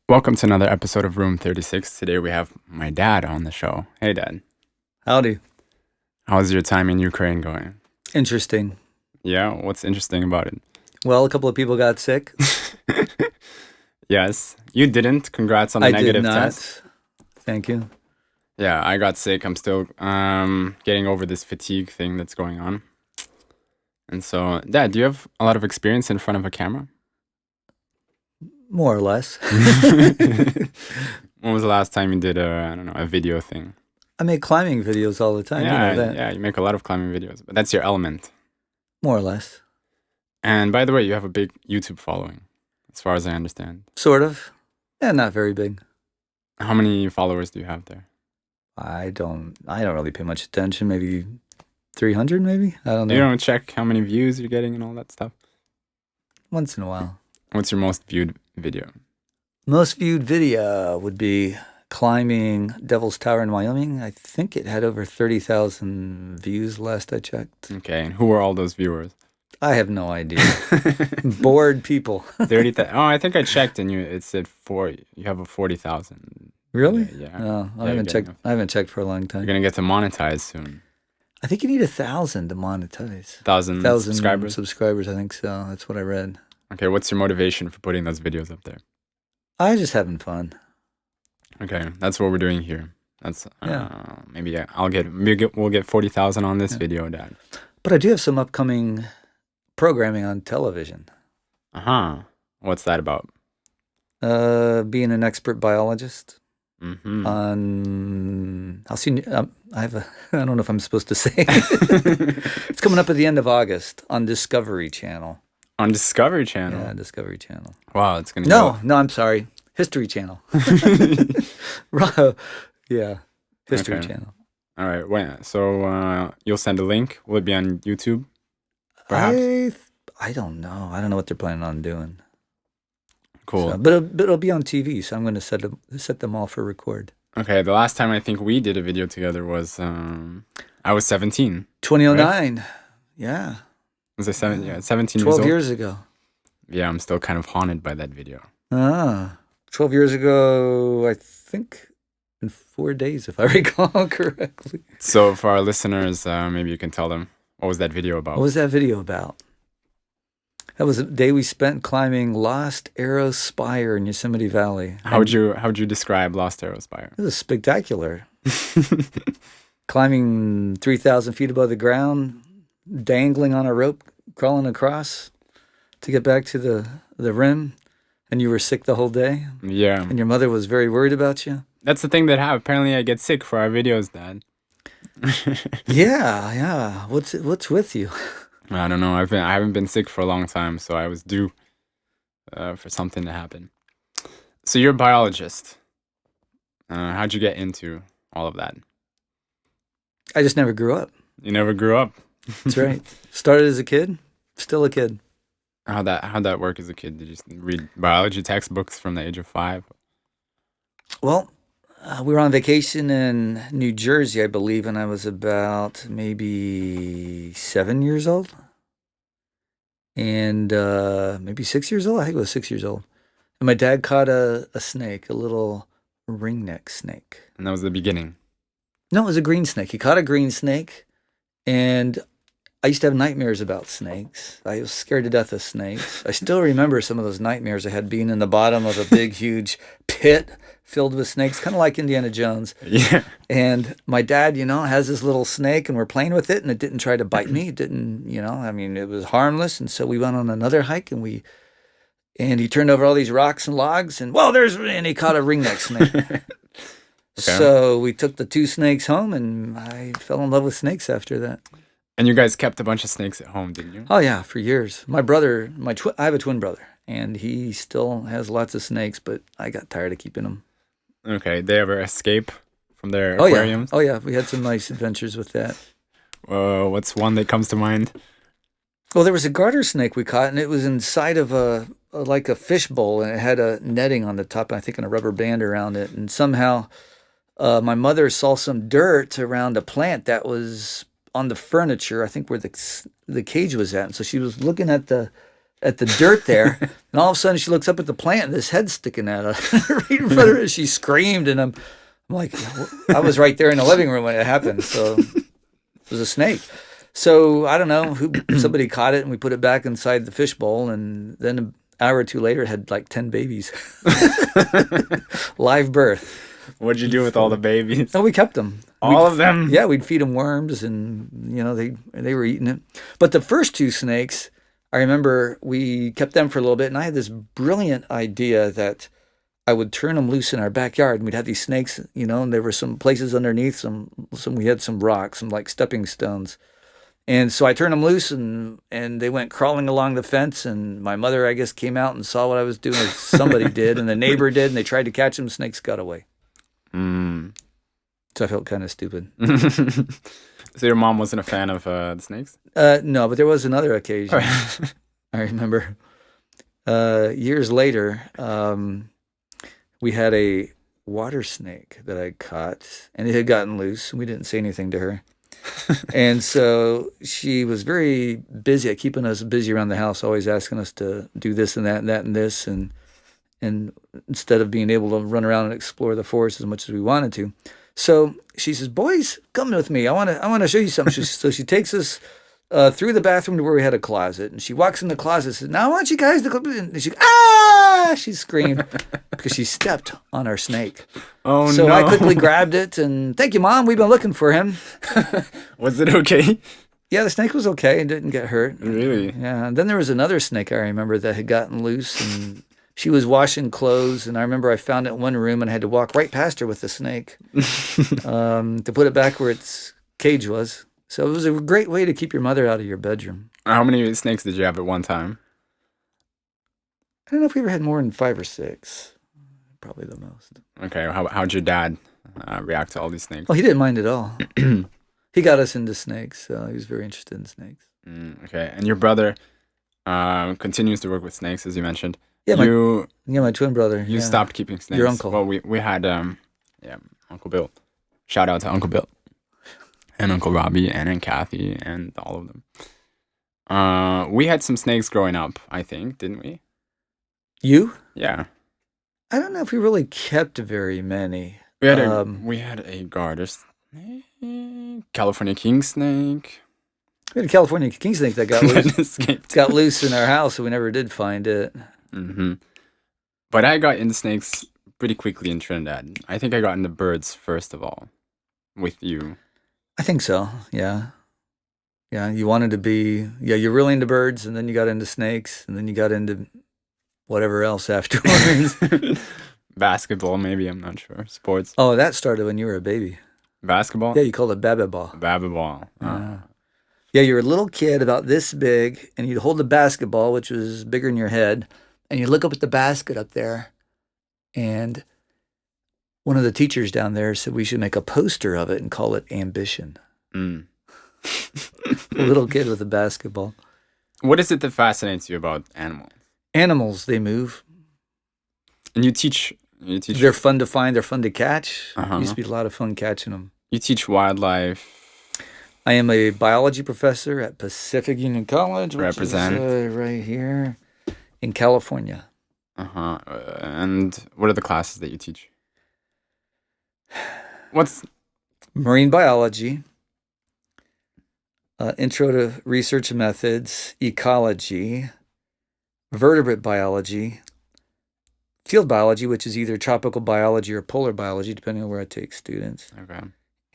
Welcome to another episode of Room 36. Today we have my dad on the show. Hey, Dad. Howdy. How's your time in Ukraine going? Interesting. Yeah, what's interesting about it? Well, a couple of people got sick. Yes, you didn't. Congrats on the I negative did not. test. Thank you. Yeah, I got sick. I'm still getting over this fatigue thing that's going on. And so, Dad, do you have a lot of experience in front of a camera? More or less. When was the last time you did a video thing? I make climbing videos all the time. Yeah, You know that. yeah, you make a lot of climbing videos, but that's your element. More or less. And by the way, you have a big YouTube following, as far as I understand. Sort of. And not very big. How many followers do you have there? I don't really pay much attention. Maybe 300 maybe? I don't know. You don't check how many views you're getting and all that stuff? Once in a while. What's your most viewed video? Most viewed video would be climbing Devil's Tower in Wyoming. I think it had over 30,000 views last I checked. Okay, and who were all those viewers? I have no idea. Bored people. 30,000. Oh, I think I checked and it said you have a 40,000. Really? Yeah. Oh, Yeah, I haven't you're checked. getting I haven't checked for a long You're time. going to get to monetize soon. I think you need 1,000 to monetize. 1,000 1,000 subscribers? subscribers, I think so. That's what I read. Okay, what's your motivation for putting those videos up there? I just having fun. Okay, that's what we're doing here. That's Yeah. maybe we'll get 40,000 on this Yeah. video, Dad. But I do have some upcoming programming on television. Uh-huh. What's that about? Being an expert biologist Mm-hmm. I'll see. I have a. I don't know if I'm supposed to say. It's coming up at the end of August on Discovery Channel. On Discovery Channel. Yeah, Discovery Channel. Wow, it's gonna No, I'm sorry. History Channel. Yeah, History Okay. Channel. All right. So you'll send a link. Will it be on YouTube? Perhaps. I don't know. I don't know what they're planning on doing. Cool. So, but it'll be on TV, so I'm going to set them all for record. Okay. The last time I think we did a video together was I was 17. 2009. Yeah. Was I 17? Yeah, 17 years 12 old. years ago. Yeah, I'm still kind of haunted by that video. 12 years ago, I think in 4 days, if I recall correctly. So for our listeners, maybe you can tell them what was that video about? What was that video about? That was a day we spent climbing Lost Arrow Spire in Yosemite Valley. How'd you describe Lost Arrow Spire? It was spectacular. Climbing 3,000 feet above the ground, dangling on a rope, crawling across to get back to the rim, and you were sick the whole day, Yeah, and your mother was very worried about you. that's the thing that happened. Apparently, I get sick for our videos, Dad. Yeah. What's with you? I don't know. I haven't been sick for a long time, so I was due for something to happen. So you're a biologist. How'd you get into all of that? I just never grew up. You never grew up. That's right. Started as a kid, still a kid. How'd that work as a kid? Did you read biology textbooks from the age of 5? Well, we were on vacation in New Jersey, I believe, and I was about maybe 7 years old. And maybe 6 years old. I think it was 6 years old. And my dad caught a snake, a little ringneck snake. And that was the beginning. No, it was a green snake. He caught a green snake, and I used to have nightmares about snakes. I was scared to death of snakes. I still remember some of those nightmares I had being in the bottom of a big, huge pit filled with snakes, kind of like Indiana Jones. Yeah. And my dad, has this little snake, and we're playing with it, and it didn't try to bite me. It didn't, it was harmless. And so we went on another hike, and he turned over all these rocks and logs, and and he caught a ringneck snake. Okay. So we took the 2 snakes home, and I fell in love with snakes after that. And you guys kept a bunch of snakes at home, didn't you? Oh yeah, for years. My brother, I have a twin brother, and he still has lots of snakes, but I got tired of keeping them. Okay. They ever escape from their Oh aquariums? yeah, oh yeah. We had some nice adventures with that. What's one that comes to mind? Well, there was a garter snake we caught, and it was inside of like a fish bowl, and it had a netting on the top, I think, and a rubber band around it. And somehow, my mother saw some dirt around a plant that was on the furniture, I think, where the cage was at. And so she was looking at the at the dirt there, and all of a sudden she looks up at the plant, and this head's sticking out of right in front of her. She screamed, and I'm like, I was right there in the living room when it happened. So it was a snake. So I don't know who. Somebody caught it, and we put it back inside the fishbowl, and then an hour or two later, it had like 10 babies, live birth. What'd you do with all the babies? Oh, we kept them. All of them? Yeah, we'd feed them worms, and they were eating it. But the first two snakes, I remember we kept them for a little bit, and I had this brilliant idea that I would turn them loose in our backyard, and we'd have these snakes, and there were some places underneath, some we had some rocks, some like stepping stones. And so I turned them loose, and they went crawling along the fence, and my mother, I guess, came out and saw what I was doing, or somebody did, and the neighbor did, and they tried to catch them. Snakes got away. So I felt kind of stupid. So your mom wasn't a fan of the snakes? No, but there was another occasion. I remember years later, we had a water snake that I caught, and it had gotten loose, and we didn't say anything to her. And so she was very busy at keeping us busy around the house, always asking us to do this and that and that and this, and instead of being able to run around and explore the forest as much as we wanted to. So she says, "Boys, come with me. I want to show you something." So she takes us through the bathroom to where we had a closet, and she walks in the closet and says, "Now I want you guys to come in." And she screamed because she stepped on our snake. Oh, so no. I quickly grabbed it, and thank you, Mom. We've been looking for him. Was it okay? Yeah, the snake was okay and didn't get hurt. Really? Yeah. And then there was another snake I remember that had gotten loose, and she was washing clothes, and I remember I found it in one room and I had to walk right past her with the snake to put it back where its cage was. So it was a great way to keep your mother out of your bedroom. How many snakes did you have at one time? I don't know if we ever had more than 5 or 6. Probably the most. Okay, how'd your dad react to all these snakes? Well, he didn't mind at all. He got us into snakes, so he was very interested in snakes. Okay, and your brother continues to work with snakes, as you mentioned. Yeah, my twin brother. You stopped keeping snakes. Your uncle. Well, we had Uncle Bill. Shout out to Uncle Bill and Uncle Robbie and Aunt Kathy and all of them. We had some snakes growing up, I think, didn't we? You? Yeah. I don't know if we really kept very many. We had a garter snake, California king snake. We had a California king snake that got loose. Got loose in our house, so we never did find it. But I got into snakes pretty quickly in Trinidad. I think I got into birds first of all, with you. I think so. Yeah. Yeah. You wanted to be. Yeah. You're really into birds, and then you got into snakes, and then you got into whatever else afterwards. Basketball, maybe. I'm not sure. Sports. Oh, that started when you were a baby. Basketball? Yeah, you called it babba ball. Babba ball. Yeah, you were a little kid about this big, and you'd hold the basketball, which was bigger than your head, and you'd look up at the basket up there, and one of the teachers down there said we should make a poster of it and call it Ambition. A little kid with a basketball. What is it that fascinates you about animals? Animals, they move. And you teach. They're fun to find. They're fun to catch. Uh-huh. Used to be a lot of fun catching them. You teach wildlife. I am a biology professor at Pacific Union College, which is right here in California. And what are the classes that you teach? What's marine biology, intro to research methods, ecology, vertebrate biology, field biology, which is either tropical biology or polar biology, depending on where I take students. Okay.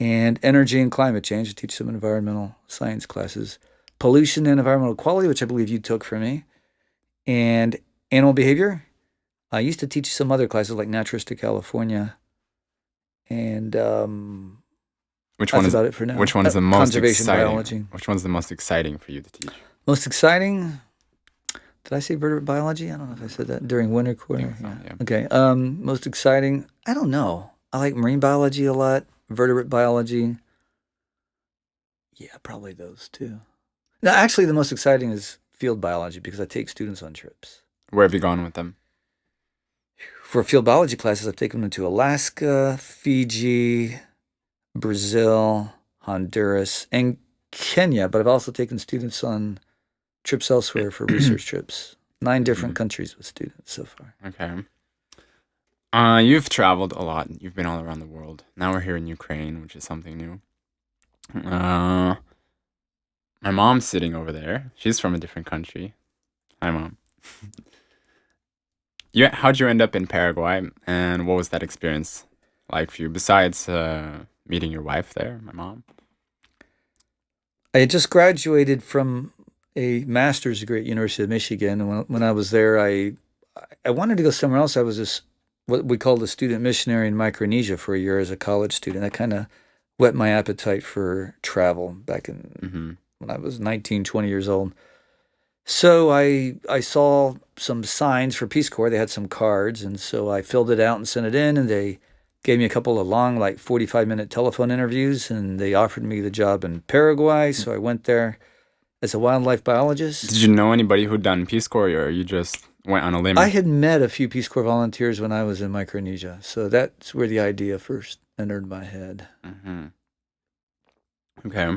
And energy and climate change. I teach some environmental science classes. Pollution and environmental quality, which I believe you took from me. And animal behavior. I used to teach some other classes like Naturalistic California. And which one is about it for now. Which one is the most conservation exciting? Biology. Which one's the most exciting for you to teach? Most exciting? Did I say vertebrate biology? I don't know if I said that during winter quarter. So, yeah. Okay. Most exciting? I don't know. I like marine biology a lot. Vertebrate biology. Yeah, probably those two. No, actually, the most exciting is field biology because I take students on trips. Where have you gone with them? For field biology classes, I've taken them to Alaska, Fiji, Brazil, Honduras, and Kenya. But I've also taken students on trips elsewhere for research trips. 9 different countries with students so far. Okay. You've traveled a lot. You've been all around the world. Now we're here in Ukraine, which is something new. My mom's sitting over there. She's from a different country. Hi, Mom. How'd you end up in Paraguay, and what was that experience like for you? Besides meeting your wife there, my mom. I had just graduated from a master's degree at University of Michigan, and when I was there, I wanted to go somewhere else. I was what we called a student missionary in Micronesia for a year as a college student. That kind of whet my appetite for travel back in when I was 19, 20 years old. So I saw some signs for Peace Corps. They had some cards, and so I filled it out and sent it in, and they gave me a couple of long, like 45-minute telephone interviews, and they offered me the job in Paraguay. So I went there as a wildlife biologist. Did you know anybody who'd done Peace Corps, or you just went on a limb? I had met a few Peace Corps volunteers when I was in Micronesia, so that's where the idea first entered my head. Okay.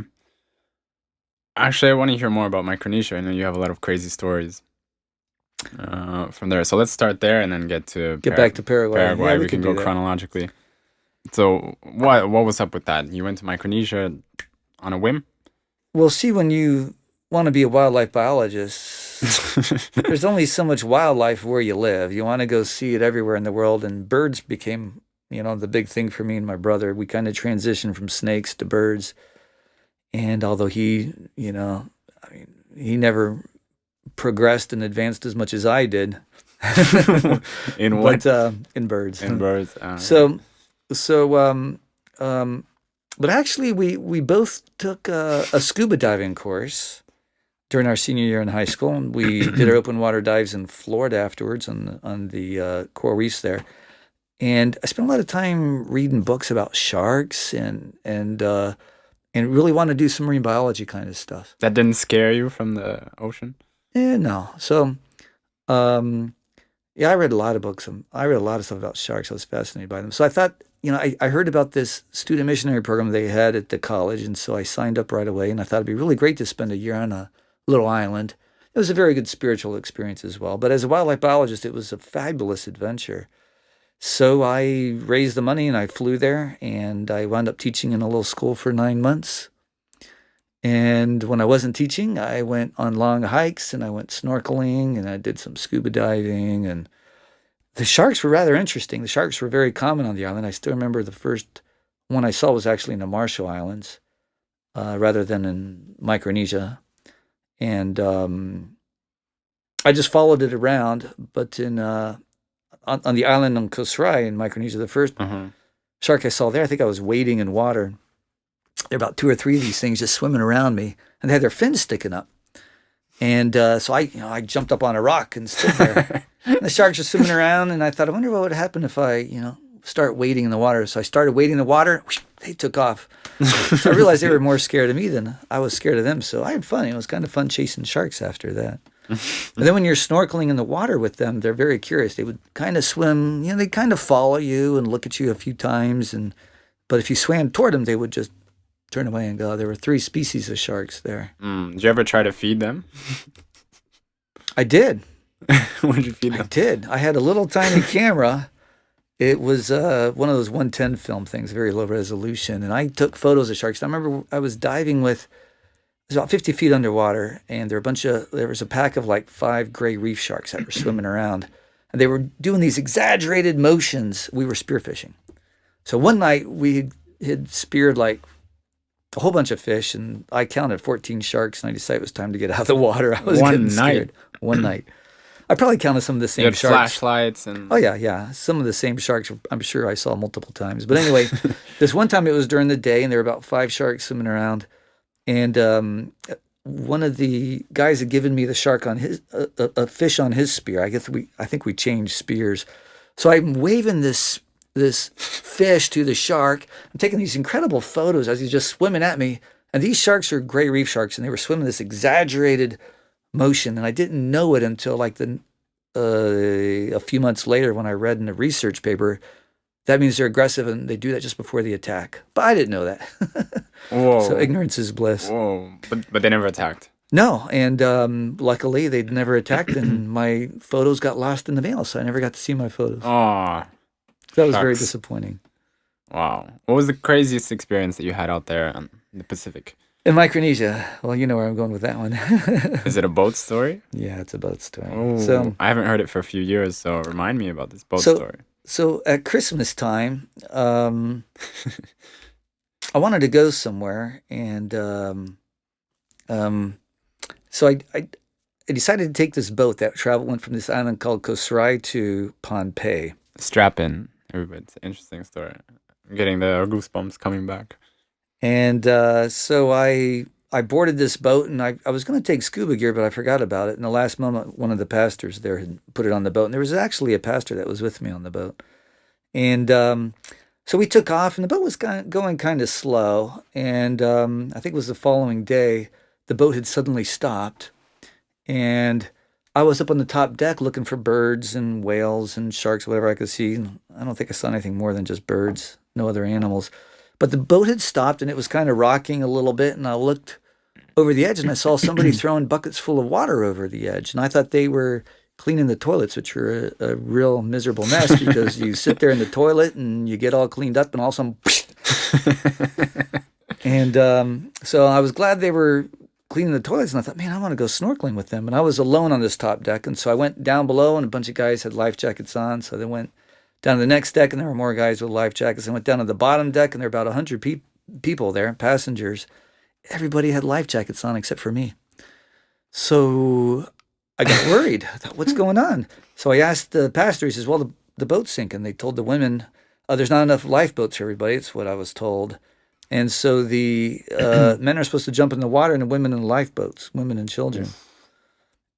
Actually, I want to hear more about Micronesia. I know you have a lot of crazy stories from there. So let's start there and then get back to Paraguay. Paraguay, Yeah, we can go chronologically. So what was up with that? You went to Micronesia on a whim? Well, see, when you want to be a wildlife biologist, there's only so much wildlife where you live. You want to go see it everywhere in the world, and birds became, the big thing for me and my brother. We kind of transitioned from snakes to birds. And although he never progressed and advanced as much as I did. In what? But, in birds. In birds. But actually we both took a scuba diving course during our senior year in high school. And we did our open water dives in Florida afterwards on the coral reefs there. And I spent a lot of time reading books about sharks and really want to do some marine biology kind of stuff. That didn't scare you from the ocean? No. So, I read a lot of books. I read a lot of stuff about sharks. I was fascinated by them. So I thought, I heard about this student missionary program they had at the college, and so I signed up right away, and I thought it'd be really great to spend a year on a little island. It was a very good spiritual experience as well. But as a wildlife biologist, it was a fabulous adventure. So I raised the money and I flew there, and I wound up teaching in a little school for 9 months. And when I wasn't teaching, I went on long hikes and I went snorkeling and I did some scuba diving. And the sharks were rather interesting. The sharks were very common on the island. I still remember the first one I saw was actually in the Marshall Islands rather than in Micronesia. And I just followed it around, but on the island on Kosrae in Micronesia, the first shark I saw there, I think I was wading in water. There were about 2 or 3 of these things just swimming around me, and they had their fins sticking up. And so I jumped up on a rock and stood there. And the sharks were swimming around, and I thought, I wonder what would happen if I, start wading in the water. So I started wading in the water. Whoosh, they took off. So I realized they were more scared of me than I was scared of them. So I had fun. It was kind of fun chasing sharks after that. And then when you're snorkeling in the water with them, they're very curious. They would kind of swim, they kind of follow you and look at you a few times. But if you swam toward them, they would just turn away and go. There were 3 species of sharks there. Did you ever try to feed them? I did. What did you feed them? I did. I had a little tiny camera. It was one of those 110 film things, very low resolution. And I took photos of sharks. I remember I was diving with, it was about 50 feet underwater, and there was a pack of like 5 gray reef sharks that were swimming around. And they were doing these exaggerated motions. We were spearfishing. So one night we had speared like a whole bunch of fish, and I counted 14 sharks, and I decided it was time to get out of the water. I was getting scared. One night. I probably counted some of the same sharks. Flashlights and... Oh, yeah. Some of the same sharks, I'm sure I saw multiple times. But anyway, this one time it was during the day, and there were about 5 sharks swimming around. And one of the guys had given me the shark on his a fish on his spear. I think we changed spears. So I'm waving this fish to the shark. I'm taking these incredible photos as he's just swimming at me. And these sharks are gray reef sharks, and they were swimming this exaggerated motion. And I didn't know it until like a few months later when I read in a research paper. That means they're aggressive and they do that just before the attack. But I didn't know that. Whoa. So ignorance is bliss. Whoa. But they never attacked. No, and luckily they'd never attacked, and my photos got lost in the mail, so I never got to see my photos. Oh, That was very shucks. disappointing. Wow. What was the craziest experience that you had out there in the Pacific? In Micronesia, well, you know where I'm going with that one. Is it a boat story? Yeah, it's a boat story. Oh, I haven't heard it for a few years, so remind me about this boat So, story. so at Christmas time, I wanted to go somewhere, and so I decided to take this boat that went from this island called Kosrae to Pohnpei. Strap in, everybody. It's an interesting story. I'm getting the goosebumps coming back. And so I boarded this boat, and I was going to take scuba gear, but I forgot about it. In the last moment, one of the pastors there had put it on the boat, and there was actually a pastor that was with me on the boat. And so we took off, and the boat was going kind of slow. And I think it was the following day, the boat had suddenly stopped, and I was up on the top deck looking for birds and whales and sharks, whatever I could see. And I don't think I saw anything more than just birds, no other animals. But the boat had stopped, and it was kind of rocking a little bit, and I looked over the edge, and I saw somebody throwing buckets full of water over the edge. And I thought they were cleaning the toilets, which are a real miserable mess because you sit there in the toilet and you get all cleaned up, and all of a sudden, and so I was glad they were cleaning the toilets, and I thought, man, I want to go snorkeling with them. And I was alone on this top deck, and so I went down below, and a bunch of guys had life jackets on. So they went down to the next deck, and there were more guys with life jackets. I went down to the bottom deck, and there were about 100 people there, passengers. Everybody had life jackets on except for me. So I got worried. I thought, what's going on? So I asked the pastor. He says, well, the boat's sinking. They told the women, there's not enough lifeboats for everybody. It's what I was told. And so the men are supposed to jump in the water, and the women in the lifeboats, women and children.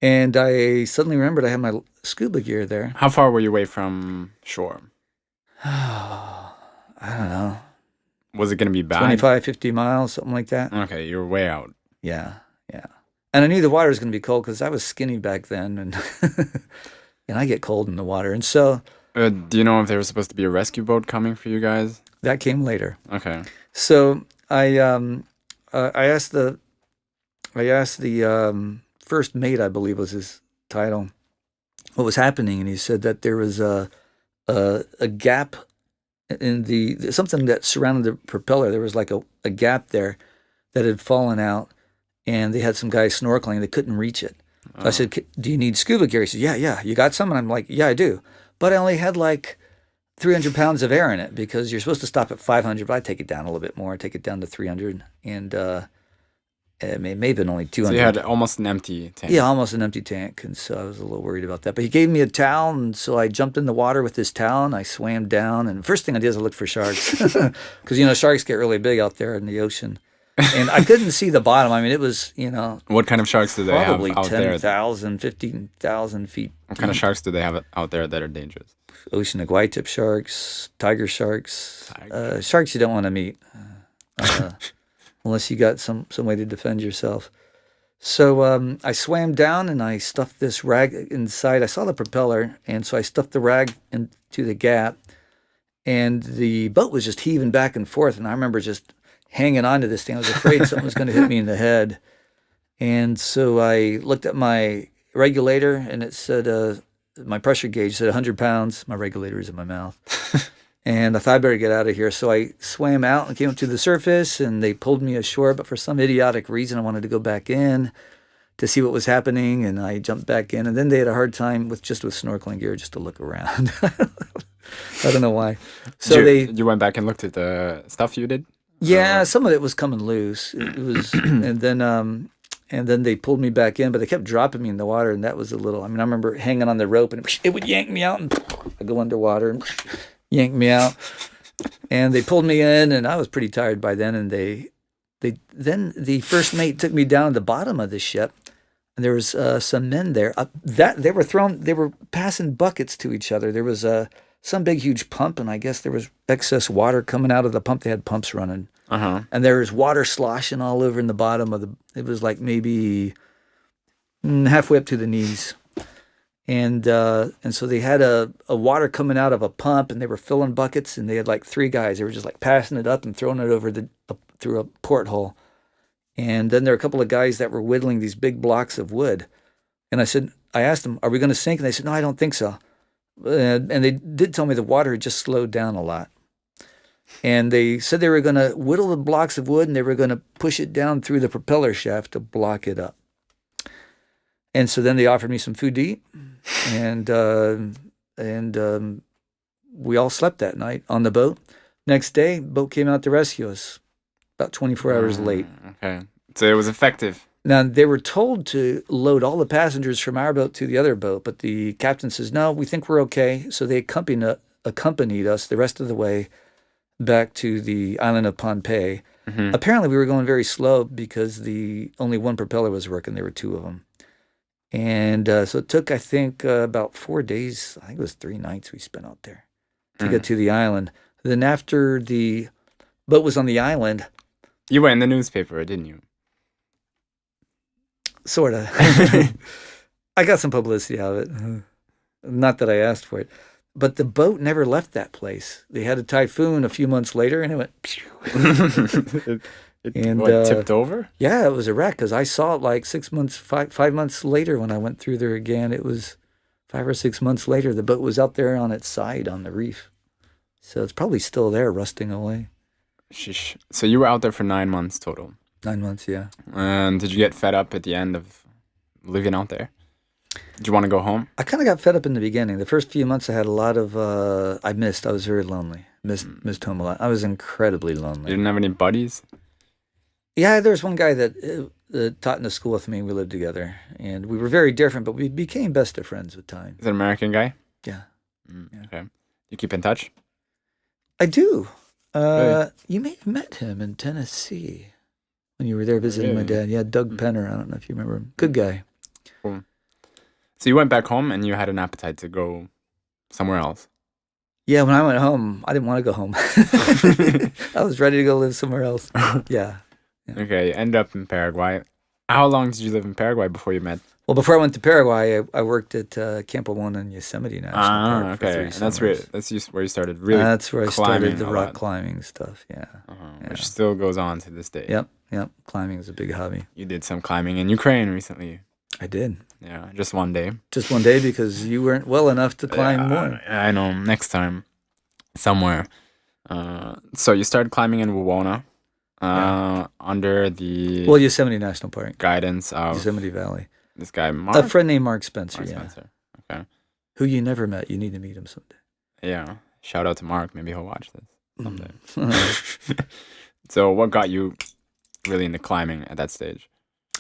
And I suddenly remembered I had my scuba gear there. How far were you away from shore? I don't know. Was it going to be bad? 25, 50 miles, something like that. Okay, you were way out. Yeah. And I knew the water was going to be cold because I was skinny back then, and and I get cold in the water. And so... do you know if there was supposed to be a rescue boat coming for you guys? That came later. Okay. So I asked the first mate, I believe was his title, what was happening, and he said that there was a gap in something that surrounded the propeller. There was like a gap there that had fallen out, and they had some guys snorkeling. They couldn't reach it. So I said, do you need scuba gear? He said, yeah. You got some? And I'm like, yeah, I do. But I only had like 300 pounds of air in it because you're supposed to stop at 500, but I take it down a little bit more. I take it down to 300, and it may have been only 200. So you had almost an empty tank. Yeah, almost an empty tank, and so I was a little worried about that. But he gave me a towel, and so I jumped in the water with this towel, and I swam down. And the first thing I did is I looked for sharks because sharks get really big out there in the ocean. And I couldn't see the bottom. I mean, it was, What kind of sharks do they have probably out there? 10,000, 15,000 feet. What kind of sharks do they have out there that are dangerous? Oceanic white-tip sharks, tiger sharks, sharks you don't want to meet unless you got some way to defend yourself. So I swam down, and I stuffed this rag inside. I saw the propeller, and so I stuffed the rag into the gap, and the boat was just heaving back and forth, and I remember just hanging on to this thing. I was afraid something was going to hit me in the head. And so I looked at my regulator, and it said, my pressure gauge said 100 pounds. My regulator is in my mouth. And I thought I better get out of here. So I swam out and came up to the surface, and they pulled me ashore. But for some idiotic reason, I wanted to go back in to see what was happening. And I jumped back in. And then they had a hard time with snorkeling gear just to look around. I don't know why. So you went back and looked at the stuff you did? Yeah, some of it was coming loose. It was, and then they pulled me back in, but they kept dropping me in the water, and that was a little. I mean, I remember hanging on the rope, and it would yank me out, and I go underwater and yank me out, and they pulled me in, and I was pretty tired by then, and then the first mate took me down to the bottom of the ship, and there was some men there. They were passing buckets to each other. There was some big huge pump, and I guess there was excess water coming out of the pump. They had pumps running. And there was water sloshing all over in the bottom of it was like maybe halfway up to the knees. And so they had a water coming out of a pump, and they were filling buckets, and they had like 3 guys. They were just like passing it up and throwing it over through a porthole. And then there were a couple of guys that were whittling these big blocks of wood. And I asked them, are we going to sink? And they said, no, I don't think so. And they did tell me the water had just slowed down a lot. And they said they were going to whittle the blocks of wood and they were going to push it down through the propeller shaft to block it up. And so then they offered me some food to eat. And we all slept that night on the boat. Next day, boat came out to rescue us about 24 hours late. Okay. So it was effective. Now, they were told to load all the passengers from our boat to the other boat, but the captain says, no, we think we're okay. So they accompanied us the rest of the way back to the island of Pohnpei. Mm-hmm. Apparently, we were going very slow because only one propeller was working. There were two of them. And so it took, I think, about 4 days. I think it was 3 nights we spent out there to get to the island. Then after the boat was on the island... You were in the newspaper, didn't you? Sort of. I got some publicity out of it. Not that I asked for it. But the boat never left that place. They had a typhoon a few months later, and it went... It tipped over? Yeah, it was a wreck, because I saw it like 5 months later when I went through there again. It was 5 or 6 months later. The boat was out there on its side on the reef. So it's probably still there, rusting away. Sheesh. So you were out there for 9 months total? 9 months, yeah. And did you get fed up at the end of living out there? Did you want to go home? I kind of got fed up in the beginning. The first few months I had a lot of... I was very lonely. Missed home a lot. I was incredibly lonely. You didn't have any buddies? Yeah, there was one guy that taught in the school with me. We lived together. And we were very different, but we became best of friends with time. Is it an American guy? Yeah. Yeah. Okay. You keep in touch? I do. Really? You may have met him in Tennessee when you were there visiting my dad. Yeah, Doug Penner. I don't know if you remember him. Good guy. Cool. So you went back home and you had an appetite to go somewhere else? Yeah, when I went home, I didn't want to go home. I was ready to go live somewhere else. Yeah. Okay, you ended up in Paraguay. How long did you live in Paraguay before you met? Well, before I went to Paraguay, I worked at Camp 1 in Yosemite National Park for 3 And summers. that's where you started really That's where I started the a rock lot. climbing stuff, yeah. Which still goes on to this day. Yep. Climbing is a big hobby. You did some climbing in Ukraine recently. I did. Yeah, just one day. Just one day because you weren't well enough to climb more. I know. Next time, somewhere. So you started climbing in Wawona under the Yosemite National Park. guidance of Yosemite Valley. this guy, Mark. A friend named Mark Spencer, Mark yeah. Spencer. Okay. Who you never met. You need to meet him someday. Yeah. Shout out to Mark. Maybe he'll watch this someday. So what got you really into climbing at that stage?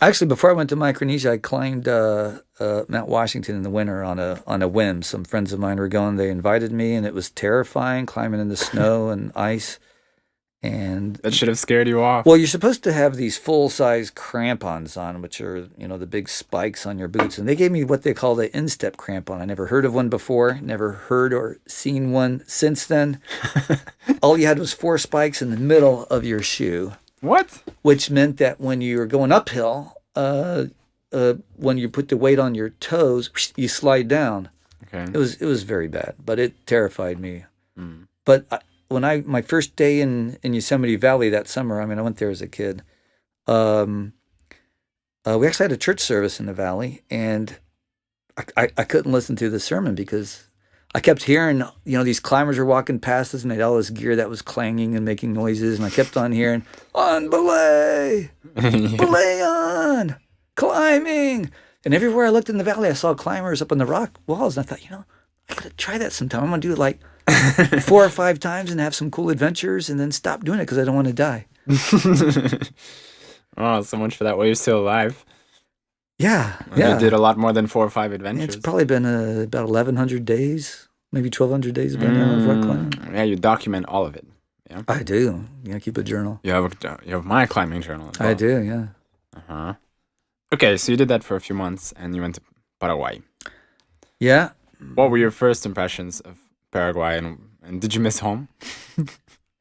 Actually, before I went to Micronesia, I climbed Mount Washington in the winter on a whim. Some friends of mine were going. They invited me, and it was terrifying climbing in the snow and ice. And That should have scared you off. well, you're supposed to have these full-size crampons on, which are, the big spikes on your boots. And they gave me what they call the instep crampon. I never heard of one before, never heard or seen one since then. All you had was 4 spikes in the middle of your shoe. What? Which meant that when you were going uphill, when you put the weight on your toes, you slide down. Okay. It was very bad, but it terrified me. But when my first day in Yosemite Valley that summer, I went there as a kid. We actually had a church service in the valley, and I couldn't listen to the sermon because I kept hearing, these climbers were walking past us and they had all this gear that was clanging and making noises. And I kept on hearing, on belay, belay on, climbing. And everywhere I looked in the valley, I saw climbers up on the rock walls. And I thought, I got to try that sometime. I'm going to do it like 4 or 5 times and have some cool adventures and then stop doing it because I don't want to die. Oh, so much for that. Well, you're still alive. Yeah. You did a lot more than 4 or 5 adventures. It's probably been about 1,100 days, maybe 1,200 days by now of rock climbing. Yeah, you document all of it. Yeah, I do. Keep a journal. you have my climbing journal as well. I do, yeah. Uh-huh. Okay, so you did that for a few months and you went to Paraguay. Yeah. What were your first impressions of Paraguay and did you miss home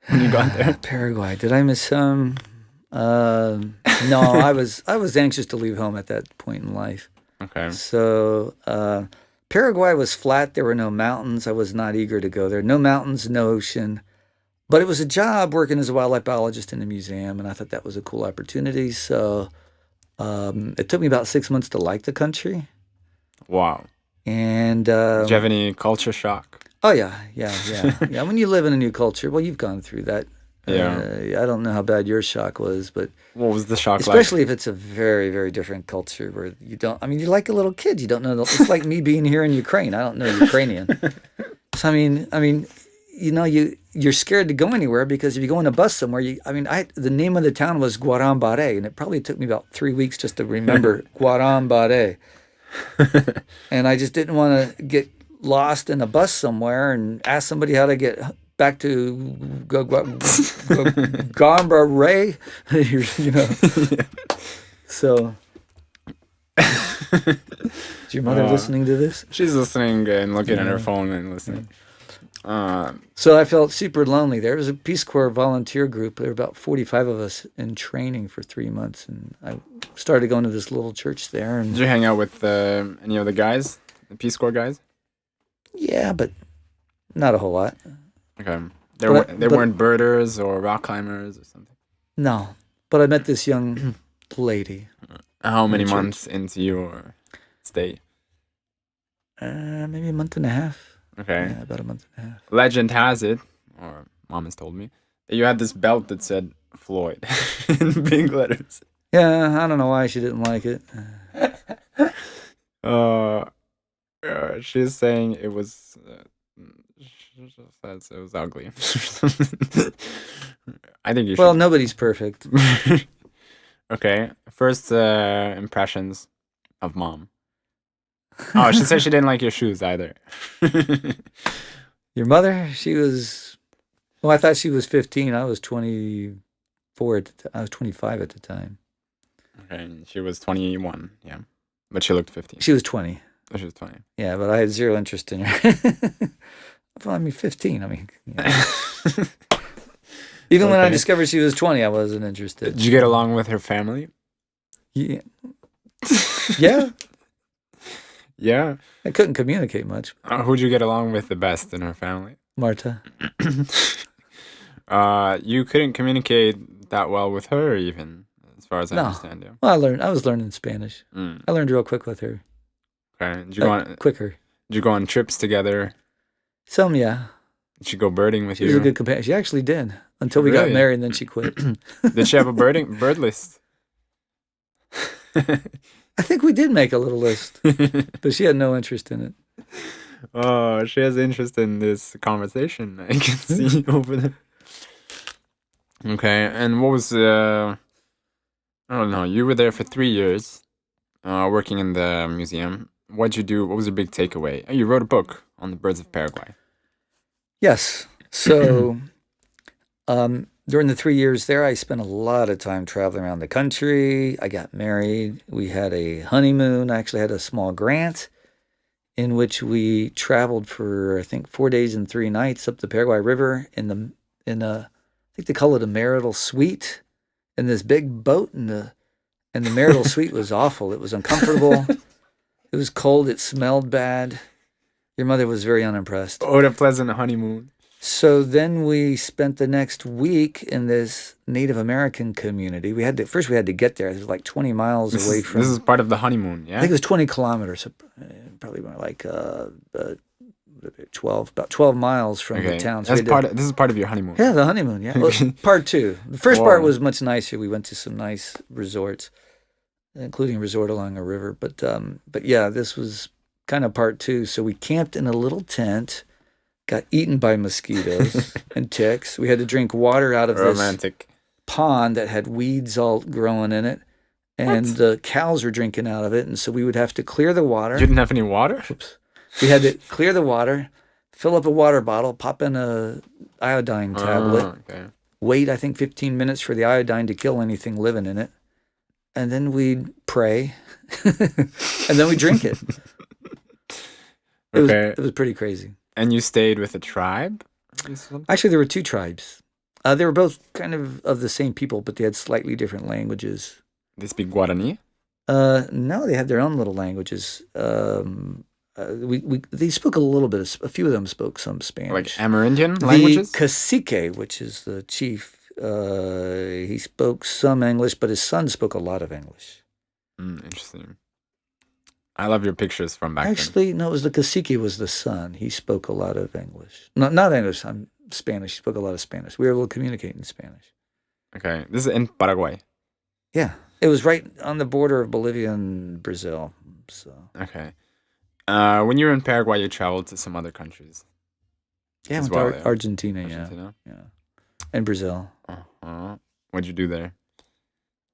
when you got there? Paraguay. Did I miss home? No, I was anxious to leave home at that point in life. Okay. So Paraguay was flat. There were no mountains. I was not eager to go there. No mountains, no ocean. But it was a job working as a wildlife biologist in a museum, and I thought that was a cool opportunity. So it took me about 6 months to like the country. Wow. And Did you have any culture shock? oh yeah. Yeah. When you live in a new culture, well, you've gone through that. Yeah. I don't know how bad your shock was, but What was the shock especially like? if it's a very, very different culture where you don't. I mean, you're like a little kid. You don't know. It's like me being here in Ukraine. I don't know Ukrainian. So I mean, you're scared to go anywhere because if you go on a bus somewhere, the name of the town was Guarambare, and it probably took me about 3 weeks just to remember Guarambare. And I just didn't want to get lost in a bus somewhere and ask somebody how to get back to Guarambare, So, is your mother listening to this? She's listening and looking at her phone and listening. So I felt super lonely there. It was a Peace Corps volunteer group. There were about 45 of us in training for 3 months. And I started going to this little church there. And Did you hang out with any of the guys? The Peace Corps guys? yeah, but not a whole lot. Okay. They weren't birders or rock climbers or something? No. But I met this young lady. How many months into your stay? Maybe a month and a half. Okay. Yeah, about a month and a half. Legend has it, or Mom has told me, that you had this belt that said Floyd in big letters. Yeah, I don't know why she didn't like it. She's saying it was. She says it was ugly. I think you should. Well, nobody's perfect. Okay. First impressions of Mom. Oh, she said she didn't like your shoes either. Your mother, she was. Well, I thought she was 15. I was 24 I was 25 at the time. Okay, she was 21. Yeah, but she looked 15. She was 20. Oh, she was 20. Yeah, but I had zero interest in her. Well, I mean, 15. I mean, even when I discovered she was 20, I wasn't interested. Did you get along with her family? Yeah. Yeah. Yeah. I couldn't communicate much. Who'd you get along with the best in her family? Marta. You couldn't communicate that well with her, even as far as I understand. Yeah. Well, I was learning Spanish. Mm. I learned real quick with her. Okay. Did you go on quicker? Did you go on trips together? Some, yeah. Did she go birding with you? She was a good companion. She actually did until we got married, and then she quit. Did she have a bird list? I think we did make a little list, but she had no interest in it. Oh, she has interest in this conversation. I can see over there. Okay, and what was I don't know. You were there for 3 years, working in the museum. What'd you do? What was your big takeaway? Oh, you wrote a book on the birds of Paraguay. Yes. So, during the 3 years there, I spent a lot of time traveling around the country. I got married. We had a honeymoon. I actually had a small grant in which we traveled for, I think, 4 days and 3 nights up the Paraguay River in I think they call it a marital suite, in this big boat. And the marital suite was awful. It was uncomfortable. It was cold. It smelled bad. Your mother was very unimpressed. Oh, what a pleasant honeymoon. So then we spent the next week in this Native American community. We had to get there. It was like 20 miles away from. This is part of the honeymoon, yeah? I think it was 20 kilometers, so probably more like 12 miles from the town. So this is part of your honeymoon. Yeah, the honeymoon. Yeah, well, part 2. The first part was much nicer. We went to some nice resorts, including a resort along a river. But yeah, this was kind of part 2. So we camped in a little tent. Got eaten by mosquitoes and ticks. We had to drink water out of this pond that had weeds all growing in it. And the cows were drinking out of it. And so we would have to clear the water. You didn't have any water? Oops. We had to clear the water, fill up a water bottle, pop in a iodine tablet, wait, I think, 15 minutes for the iodine to kill anything living in it. And then we'd pray. And then we drink it. It was pretty crazy. And you stayed with a tribe? Actually, there were 2 tribes. They were both kind of the same people, but they had slightly different languages. They speak Guarani? No, they had their own little languages. they spoke a little bit. A few of them spoke some Spanish. Like Amerindian languages? The cacique, which is the chief, he spoke some English, but his son spoke a lot of English. Interesting. I love your pictures from back then. Actually, no, it was the cacique was the son. He spoke a lot of English. Not English, I'm Spanish. He spoke a lot of Spanish. We were able to communicate in Spanish. Okay, this is in Paraguay. Yeah, it was right on the border of Bolivia and Brazil. So Okay. When you were in Paraguay, you traveled to some other countries. yeah, as went well, to yeah. Argentina, Argentina? yeah, and Brazil. What'd you do there?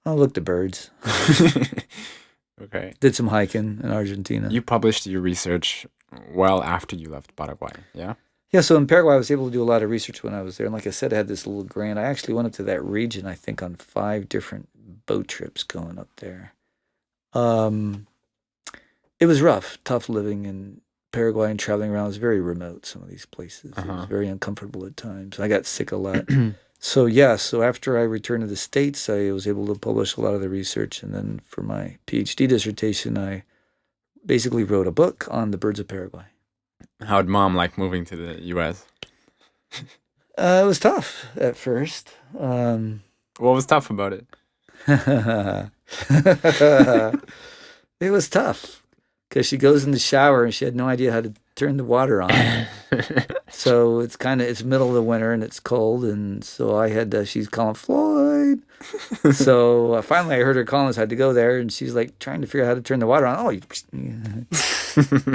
I looked at birds. Okay. Did some hiking in Argentina. You published your research well after you left Paraguay, yeah? Yeah, so in Paraguay, I was able to do a lot of research when I was there. And like I said, I had this little grant. I actually went up to that region, I think, on 5 different boat trips going up there. It was rough, tough living in Paraguay and traveling around. It was very remote, some of these places. It was very uncomfortable at times. I got sick a lot. So after I returned to the States, I was able to publish a lot of the research. And then for my PhD dissertation, I basically wrote a book on the birds of Paraguay. How'd mom like moving to the U.S.? It was tough at first. What was tough about it? It was tough because she goes in the shower and she had no idea how to turn the water on. So it's middle of the winter and it's cold, and so I had she's calling Floyd. So finally I heard her calling us. I had to go there, and she's like trying to figure out how to turn the water on. And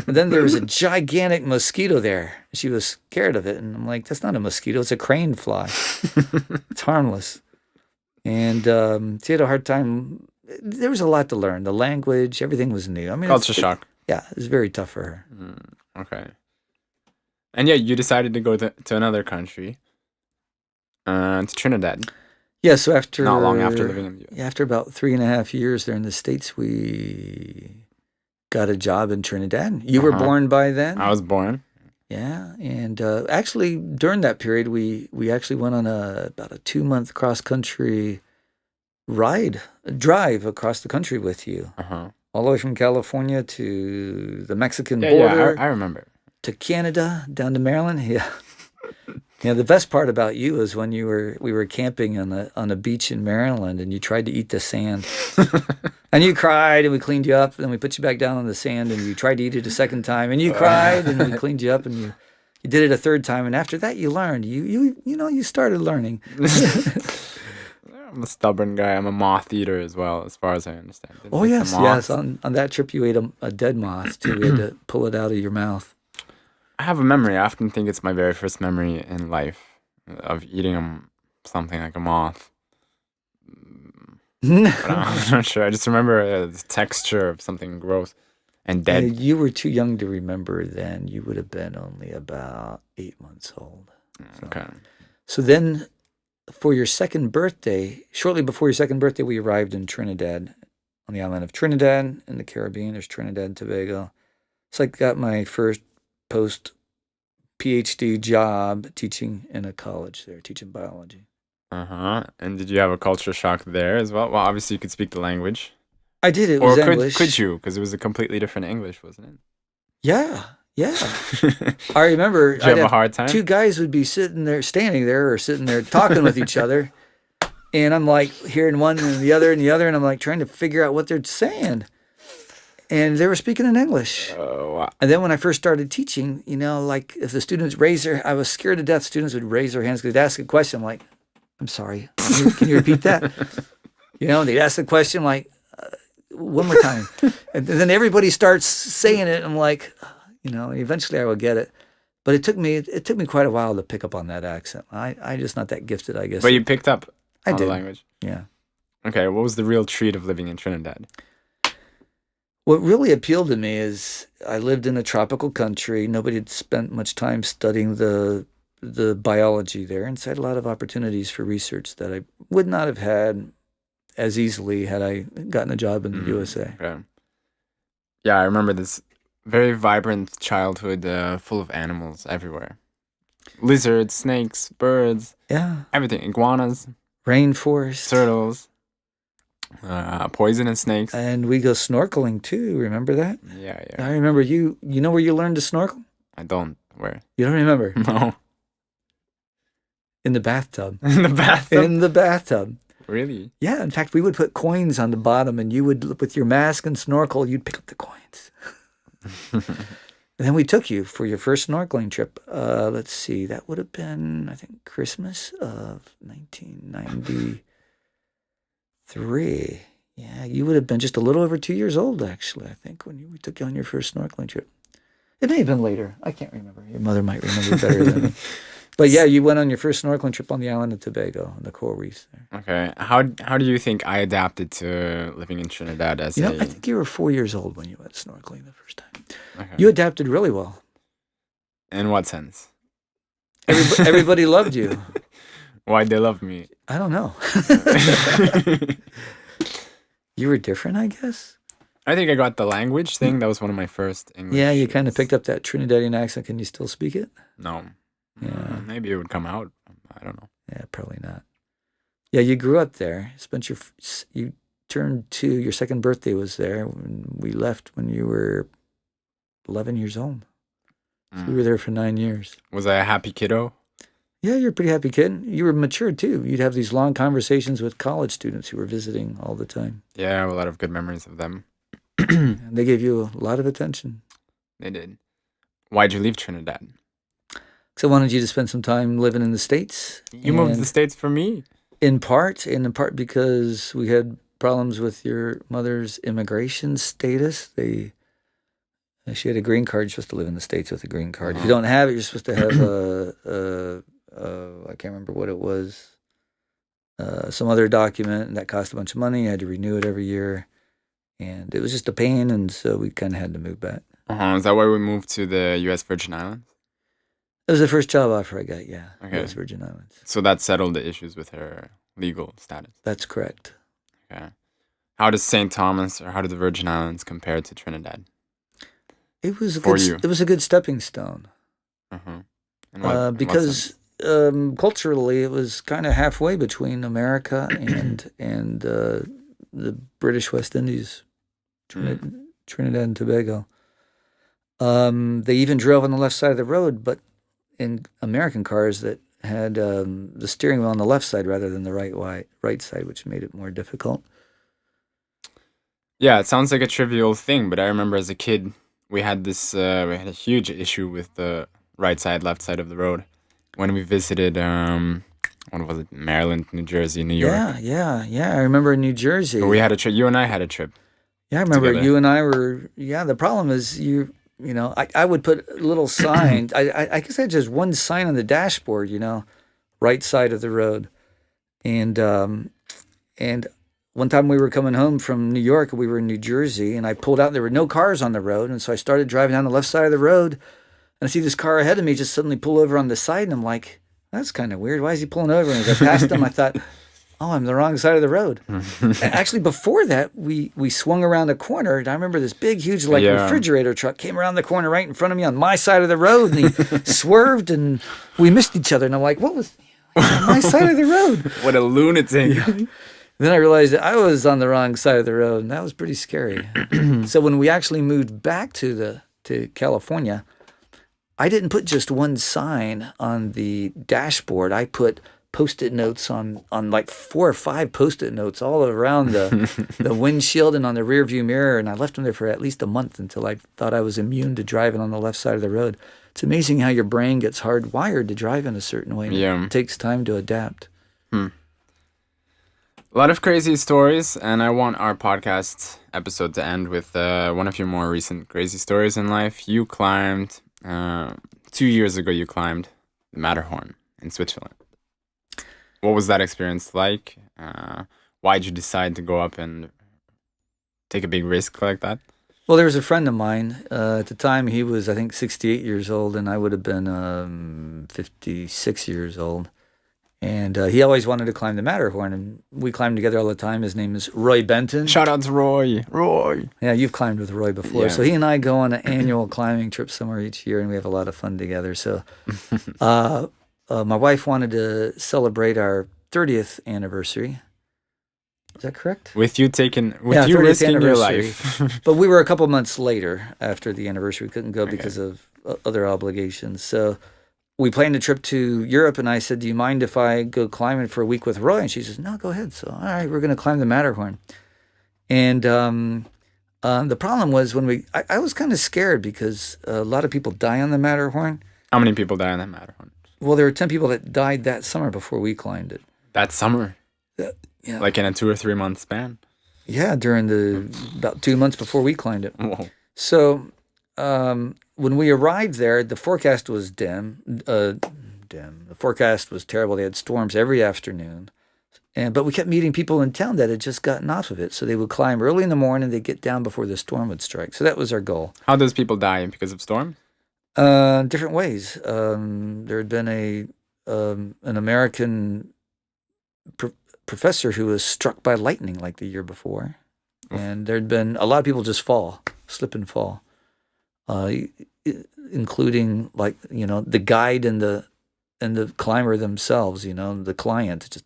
then there was a gigantic mosquito there. She was scared of it, and I'm like, that's not a mosquito, it's a crane fly. It's harmless. And she had a hard time. There was a lot to learn. The language, everything was new. I mean, Culture shock. Yeah, it was very tough for her. Okay. And yeah, you decided to go to another country, to Trinidad. Yeah, so after... Not long after living in the US. After about 3.5 years there in the States, we got a job in Trinidad. You were born by then? I was born. Yeah, and actually during that period, we actually went on about a 2-month cross-country drive across the country with you. All the way from California to the Mexican border. Yeah, I remember. To Canada, down to Maryland. Yeah. Yeah, the best part about you is when we were camping on a beach in Maryland, and you tried to eat the sand. And you cried, and we cleaned you up, and then we put you back down on the sand, and you tried to eat it a second time, and you cried, and we cleaned you up, and you did it a third time, and after that you learned. You started learning. I'm a stubborn guy. I'm a moth eater as well, as far as I understand. Yes. On that trip you ate a dead moth too. We had to pull it out of your mouth. I have a memory. I often think it's my very first memory in life of eating something like a moth. But I'm not sure. I just remember the texture of something gross and dead. You were too young to remember then. You would have been only about 8 months old. Okay. So then, for your second birthday, shortly before your second birthday, we arrived in Trinidad, on the island of Trinidad in the Caribbean. There's Trinidad and Tobago. So I got my first post-PhD job teaching in a college there, teaching biology. And did you have a culture shock there as well? Well, obviously you could speak the language. I did. It was English. Or could you? Because it was a completely different English, wasn't it? Yeah. I remember. Did you have a hard time? 2 guys would be standing there talking with each other, and I'm like hearing one and the other, and I'm like trying to figure out what they're saying, and they were speaking in English. Oh, wow. And then when I first started teaching, like if the students I was scared to death. Students would raise their hands because they'd ask a question. I'm like, I'm sorry, can you repeat that? They'd ask the question like, one more time, and then everybody starts saying it. And I'm like, eventually I would get it, but it took me quite a while to pick up on that accent. I'm just not that gifted, I guess. But you picked up on the language. Yeah. Okay, what was the real treat of living in Trinidad? What really appealed to me is I lived in a tropical country. Nobody had spent much time studying the biology there, and so I had a lot of opportunities for research that I would not have had as easily had I gotten a job in the USA. Okay. Yeah, I remember this very vibrant childhood full of animals everywhere. Lizards, snakes, birds. Yeah. Everything. Iguanas. Rainforest. Turtles. Poisonous snakes. And we go snorkeling too. Remember that? Yeah, I yeah. remember you. You know where you learned to snorkel? I don't. Where? You don't remember? No. In the bathtub. In the bathtub? In the bathtub. Really? Yeah. In fact, we would put coins on the bottom, and you would, with your mask and snorkel, you'd pick up the coins. And then we took you for your first snorkeling trip. Let's see. That would have been, I think, Christmas of 1993. Yeah, you would have been just a little over 2 years old, actually, I think, when we took you on your first snorkeling trip. It may have been later. I can't remember. Your mother might remember better than me. But yeah, you went on your first snorkeling trip on the island of Tobago, on the coral reefs there. Okay. How do you think I adapted to living in Trinidad as You a... know, I think you were 4 years old when you went snorkeling the first time. Okay. You adapted really well. In what sense? Everybody loved you. Why'd they love me? I don't know. You were different, I guess. I think I got the language thing. That was one of my first English. Yeah, you kind of picked up that Trinidadian accent. Can you still speak it? No. Yeah. Maybe it would come out. I don't know. Yeah, probably not. Yeah, you grew up there. You turned 2. Your second birthday was there. When we left when you were 11 years old. So we were there for 9 years. Was I a happy kiddo? Yeah, you're a pretty happy kid. You were mature too. You'd have these long conversations with college students who were visiting all the time. Yeah, I have a lot of good memories of them. And they gave you a lot of attention. They did. Why'd you leave Trinidad? So I wanted you to spend some time living in the States. You moved to And the States for me. in part because we had problems with your mother's immigration status. She had a green card. You're supposed to live in the States with a green card. If you don't have it, you're supposed to have I can't remember what it was, some other document, and that cost a bunch of money. You had to renew it every year, and it was just a pain, and so we kind of had to move back. Is that why we moved to the U.S. Virgin Islands? It was the first job offer I got, yeah. Okay. U.S. Virgin Islands. So that settled the issues with her legal status. That's correct. Okay. How does St. Thomas or how do the Virgin Islands compare to Trinidad? It was For you. It was a good stepping stone. Because culturally, it was kind of halfway between America and the British West Indies, Trinidad and Tobago. They even drove on the left side of the road, but in American cars that had the steering wheel on the left side rather than the right side, which made it more difficult. Yeah, it sounds like a trivial thing, but I remember as a kid we had a huge issue with the right side, left side of the road when we visited what was it, Maryland, New Jersey, New York. Yeah. I remember in New Jersey. But we had a trip. You and I had a trip. Yeah, I remember together. you and I were. Yeah, the problem is I would put little signs. I guess I had just one sign on the dashboard. Right side of the road, and one time we were coming home from New York, we were in New Jersey, and I pulled out, and there were no cars on the road, and so I started driving down the left side of the road, and I see this car ahead of me just suddenly pull over on the side, and I'm like, that's kind of weird. Why is he pulling over? And as I passed him, I thought, oh, I'm the wrong side of the road. Actually, before that, we swung around a corner, and I remember this big, huge, refrigerator truck came around the corner right in front of me on my side of the road, and he swerved, and we missed each other, and I'm like, what was on my side of the road? What a lunatic. Yeah. Then I realized that I was on the wrong side of the road, and that was pretty scary. So when we actually moved back to California, I didn't put just one sign on the dashboard. I put Post-it notes on like 4 or 5 Post-it notes all around the windshield and on the rear view mirror, and I left them there for at least a month until I thought I was immune to driving on the left side of the road. It's amazing how your brain gets hardwired to drive in a certain way. Yeah. It takes time to adapt. A lot of crazy stories, and I want our podcast episode to end with one of your more recent crazy stories in life. You climbed, 2 years ago, you climbed the Matterhorn in Switzerland. What was that experience like? Why did you decide to go up and take a big risk like that? Well, there was a friend of mine. At the time, he was, I think, 68 years old, and I would have been 56 years old. And he always wanted to climb the Matterhorn, and we climbed together all the time. His name is Roy Benton. Shout out to Roy. Roy. Yeah, you've climbed with Roy before. Yeah. So he and I go on an annual climbing trip somewhere each year, and we have a lot of fun together. So my wife wanted to celebrate our 30th anniversary. Is that correct? With you taking, with Yeah, you 30th risking your anniversary. life. But we were a couple months later after the anniversary. We couldn't go Okay. because of other obligations. So we planned a trip to Europe, and I said, "Do you mind if I go climbing for a week with Roy?" And she says, "No, go ahead." So, all right, we're going to climb the Matterhorn. And the problem was when I was kind of scared because a lot of people die on the Matterhorn. How many people died on that Matterhorn? Well, there were 10 people that died that summer before we climbed it. That summer? Yeah. Like in a 2 or 3 month span? Yeah, during about 2 months before we climbed it. Whoa. So when we arrived there, the forecast was dim. The forecast was terrible. They had storms every afternoon. But we kept meeting people in town that had just gotten off of it. So they would climb early in the morning. They'd get down before the storm would strike. So that was our goal. How does people die because of storms? Different ways. There had been an American professor who was struck by lightning like the year before. Oof. And there'd been a lot of people just slip and fall, including the guide and the climber themselves, the client, just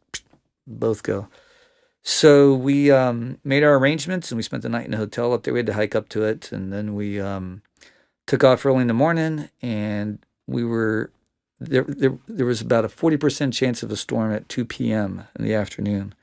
both go. So we made our arrangements and we spent the night in a hotel up there. We had to hike up to it, and then we took off early in the morning, and we were there was about a 40% chance of a storm at 2 p.m. in the afternoon.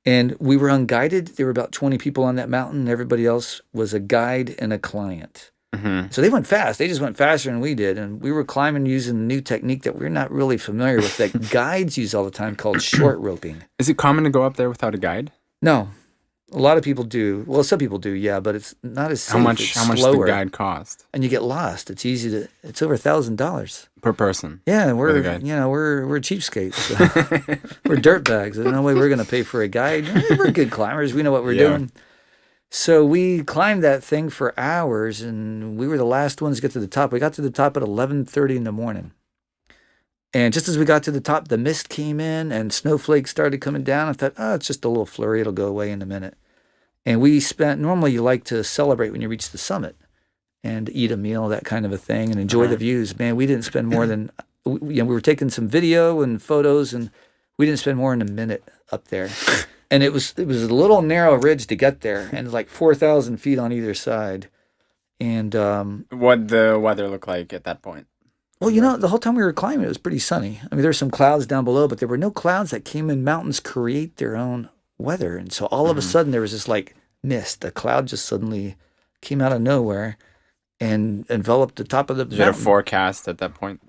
And we were unguided. There were about 20 people on that mountain, and everybody else was a guide and a client. Mm-hmm. So they went fast. They just went faster than we did. And we were climbing using a new technique that we're not really familiar with that guides use all the time called short roping. Is it common to go up there without a guide? No. A lot of people do. Well, some people do, yeah, but it's not as safe. How much does the slower. guide cost? And you get lost. It's it's over $1,000. Per person? Yeah, With we're a guide. we're cheapskates. So we're dirtbags. There's no way we're going to pay for a guide. We're good climbers. We know what we're doing. So we climbed that thing for hours, and we were the last ones to get to the top. We got to the top at 11:30 in the morning. And just as we got to the top, the mist came in and snowflakes started coming down. I thought, oh, it's just a little flurry. It'll go away in a minute. And normally you like to celebrate when you reach the summit and eat a meal, that kind of a thing, and enjoy the views. Man, we didn't spend more than, we were taking some video and photos, and we didn't spend more than a minute up there. And it was a little narrow ridge to get there, and like 4,000 feet on either side. And What the weather look like at that point? well, the whole time we were climbing, it was pretty sunny. I mean, there's some clouds down below, but there were no clouds that came in. Mountains create their own weather, and so all of a sudden there was this like mist. A cloud just suddenly came out of nowhere and enveloped the top of the Did you have a mountain. forecast at that point?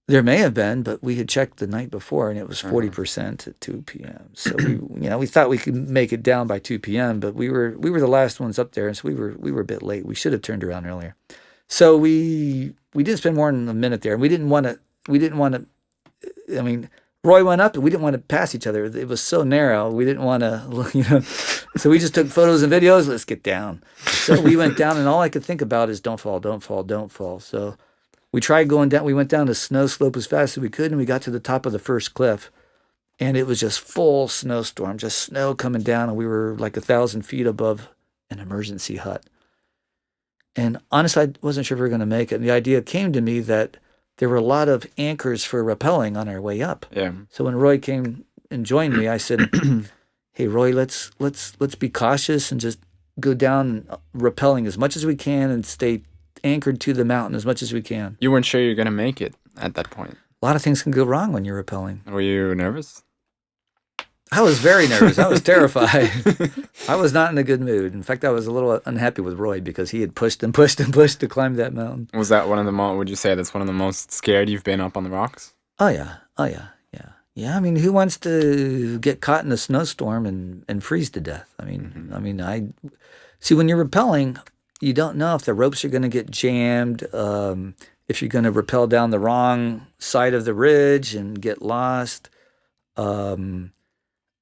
There may have been, but we had checked the night before, and it was 40% at 2 p.m. So we thought we could make it down by 2 p.m., but we were the last ones up there, and so we were a bit late. We should have turned around earlier. So we didn't spend more than a minute there, and we didn't want to. I mean, Roy went up, and we didn't want to pass each other. It was so narrow. We didn't want to, So we just took photos and videos. Let's get down. So we went down, and all I could think about is don't fall, don't fall, don't fall. So we tried going down. We went down the snow slope as fast as we could, and we got to the top of the first cliff, and it was just full snowstorm, just snow coming down, and we were like 1,000 feet above an emergency hut. And honestly, I wasn't sure if we were going to make it. And the idea came to me that there were a lot of anchors for rappelling on our way up. Yeah. So when Roy came and joined me, I said, "Hey, Roy, let's be cautious and just go down rappelling as much as we can and stay anchored to the mountain as much as we can." You weren't sure you're gonna make it at that point. A lot of things can go wrong when you're rappelling. Were you nervous? I was very nervous. I was terrified. I was not in a good mood. In fact, I was a little unhappy with Roy because he had pushed and pushed and pushed to climb that mountain. Was that one of the would you say that's one of the most scared you've been up on the rocks? Oh yeah. Yeah, I mean, who wants to get caught in a snowstorm and freeze to death? I mean, I see when you're rappelling, you don't know if the ropes are going to get jammed, if you're going to rappel down the wrong side of the ridge and get lost.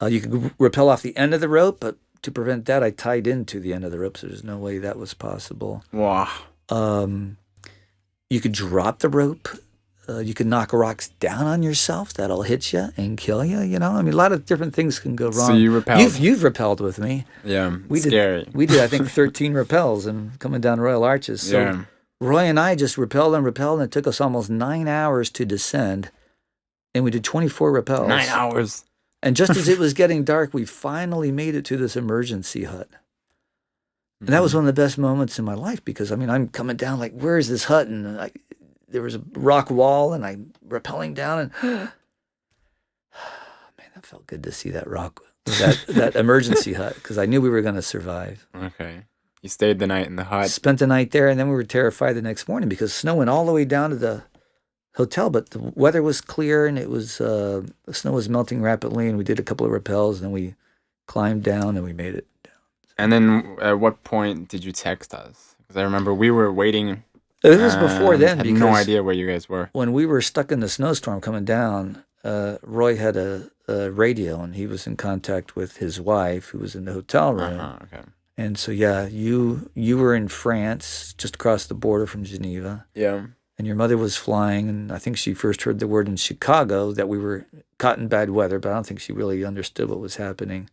You could rappel off the end of the rope, but to prevent that, I tied into the end of the rope, so there's no way that was possible. Wow. You could drop the rope. You could knock rocks down on yourself. That'll hit you and kill you. I mean, a lot of different things can go wrong. So you rappelled. You've rappelled with me. Yeah, We scary. We did, I think, 13 rappels and coming down Royal Arches. So Yeah. Roy and I just rappelled, and it took us almost 9 hours to descend, and we did 24 rappels. 9 hours. And just as it was getting dark, we finally made it to this emergency hut. And that was one of the best moments in my life because, I mean, I'm coming down like, where is this hut? And there was a rock wall and I'm rappelling down and, man, that felt good to see that that emergency hut because I knew we were going to survive. Okay. You stayed the night in the hut. Spent the night there and then we were terrified the next morning because snow went all the way down to the hotel, but the weather was clear and it was the snow was melting rapidly, and we did a couple of rappels, and then we climbed down and we made it down. And then at what point did you text us? Because I remember we were waiting. It was before then had because no idea where you guys were. when we were stuck in the snowstorm coming down, Roy had a radio and he was in contact with his wife who was in the hotel room. Okay. And so yeah, you were in France, just across the border from Geneva. Yeah. And your mother was flying, and I think she first heard the word in Chicago that we were caught in bad weather, but I don't think she really understood what was happening.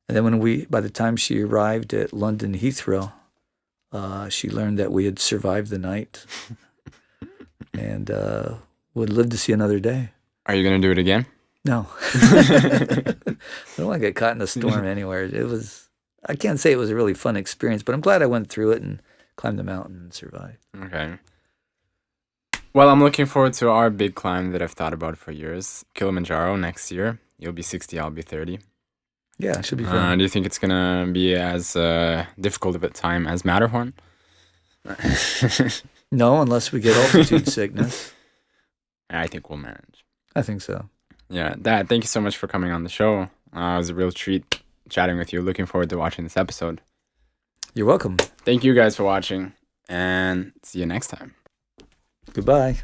And then by the time she arrived at London Heathrow, she learned that we had survived the night and would live to see another day. Are you going to do it again? No. I don't want to get caught in a storm anywhere. I can't say it was a really fun experience, but I'm glad I went through it and climbed the mountain and survived. Okay. Well, I'm looking forward to our big climb that I've thought about for years, Kilimanjaro next year. You'll be 60, I'll be 30. Yeah, it should be fun. Do you think it's going to be as difficult of a time as Matterhorn? No, unless we get altitude sickness. I think we'll manage. I think so. Yeah, Dad, thank you so much for coming on the show. It was a real treat chatting with you. Looking forward to watching this episode. You're welcome. Thank you guys for watching, and see you next time. Goodbye.